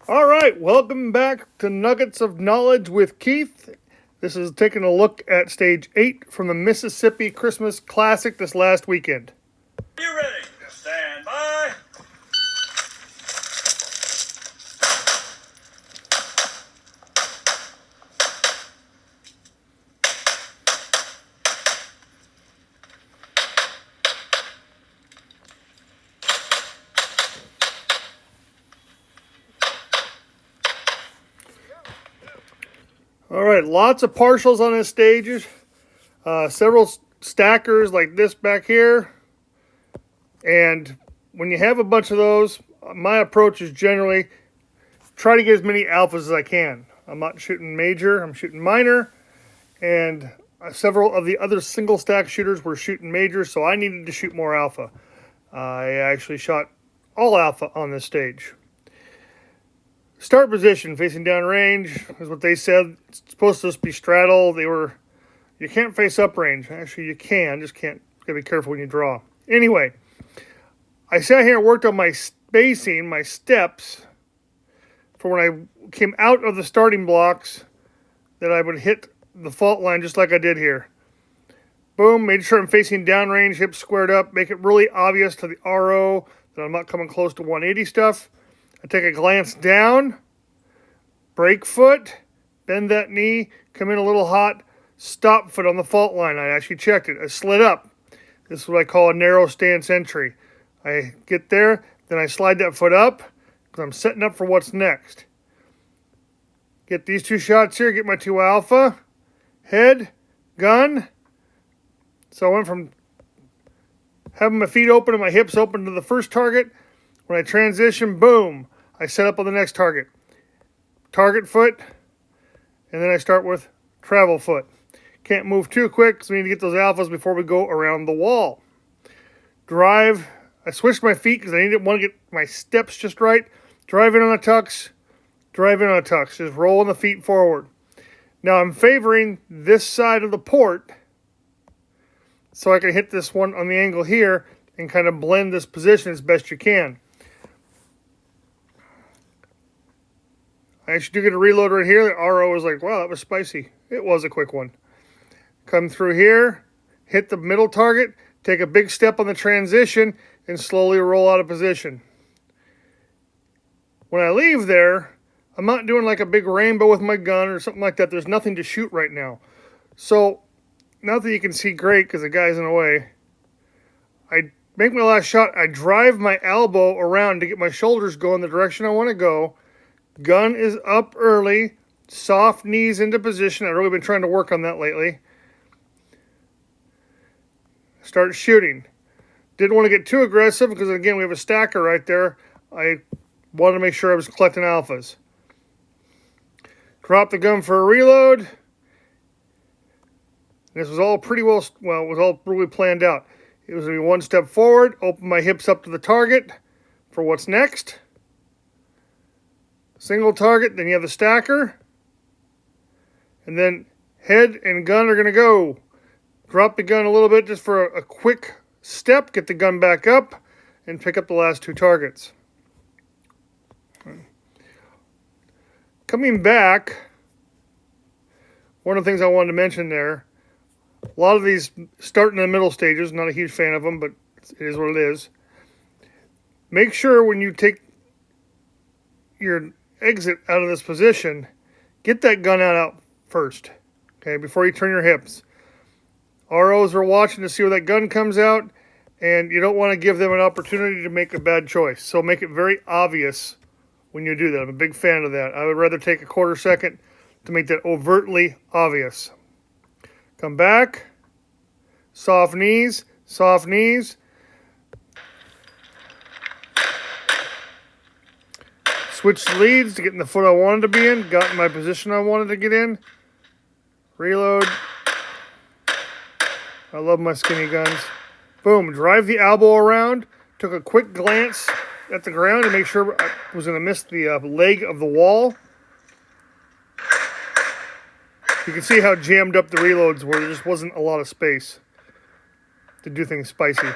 All right, welcome back to Nuggets of Knowledge with Keith. This is taking a look at Stage 8 from the Mississippi Christmas Classic this last weekend. Are you ready? Stand by. All right, lots of partials on this stage. Several stackers like this back here. And when you have a bunch of those, my approach is generally try to get as many alphas as I can. I'm not shooting major, I'm shooting minor. And several of the other single stack shooters were shooting major, so I needed to shoot more alpha. I actually shot all alpha on this stage. Start position, facing down range, is what they said. It's supposed to just be straddle. You can't face up range. Actually, you can, just can't. Gotta be careful when you draw. Anyway, I sat here and worked on my spacing, my steps, for when I came out of the starting blocks, that I would hit the fault line just like I did here. Boom, made sure I'm facing downrange, hips squared up, make it really obvious to the RO that I'm not coming close to 180 stuff. I take a glance down, break foot, bend that knee, come in a little hot, stop foot on the fault line. I actually checked it. I slid up. This is what I call a narrow stance entry. I get there, then I slide that foot up because I'm setting up for what's next. Get these two shots here, get my two alpha, head, gun. So I went from having my feet open and my hips open to the first target. When I transition, boom, I set up on the next target. Target foot, and then I start with travel foot. Can't move too quick because we need to get those alphas before we go around the wall. Drive, I switched my feet because I want to get my steps just right. Drive in on a tux, drive in on a tux, just rolling the feet forward. Now I'm favoring this side of the port so I can hit this one on the angle here and kind of blend this position as best you can. I actually do get a reload right here. The RO was like, wow, that was spicy. It was a quick one. Come through here, hit the middle target, take a big step on the transition, and slowly roll out of position. When I leave there, I'm not doing like a big rainbow with my gun or something like that. There's nothing to shoot right now. So, not that you can see great because the guy's in the way, I make my last shot. I drive my elbow around to get my shoulders going the direction I want to go. Gun is up early, soft knees into position. I've really been trying to work on that lately. Start shooting. Didn't want to get too aggressive because, again, we have a stacker right there. I wanted to make sure I was collecting alphas. Drop the gun for a reload. This was all pretty well, it was all really planned out. It was going to be one step forward, open my hips up to the target for what's next. Single target, then you have the stacker. And then head and gun are going to go. Drop the gun a little bit just for a quick step, get the gun back up, and pick up the last two targets. Coming back, one of the things I wanted to mention there, a lot of these start in the middle stages, not a huge fan of them, but it is what it is. Make sure when you take your exit out of this position, get that gun out first, okay, before you turn your hips. ROs are watching to see where that gun comes out, and you don't want to give them an opportunity to make a bad choice. So make it very obvious when you do that. I'm a big fan of that. I would rather take a quarter second to make that overtly obvious. Come back, soft knees, soft knees. Switched leads to get in the foot I wanted to be in, got in my position I wanted to get in. Reload. I love my skinny guns. Boom, drive the elbow around. Took a quick glance at the ground to make sure I was going to miss the leg of the wall. You can see how jammed up the reloads were. There just wasn't a lot of space to do things spicy.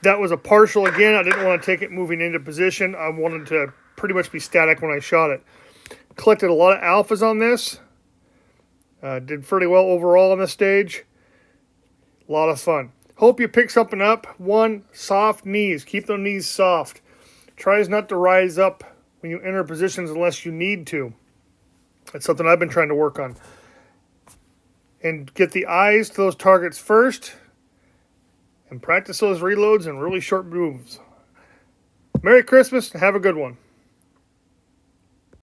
That was a partial again. I didn't want to take it moving into position. I wanted to pretty much be static when I shot it. Collected a lot of alphas on this. Did pretty well overall on this stage. A lot of fun. Hope you pick something up. One, soft knees. Keep those knees soft. Tries not to rise up when you enter positions unless you need to. That's something I've been trying to work on. And get the eyes to those targets first. And practice those reloads and really short moves. Merry Christmas and have a good one.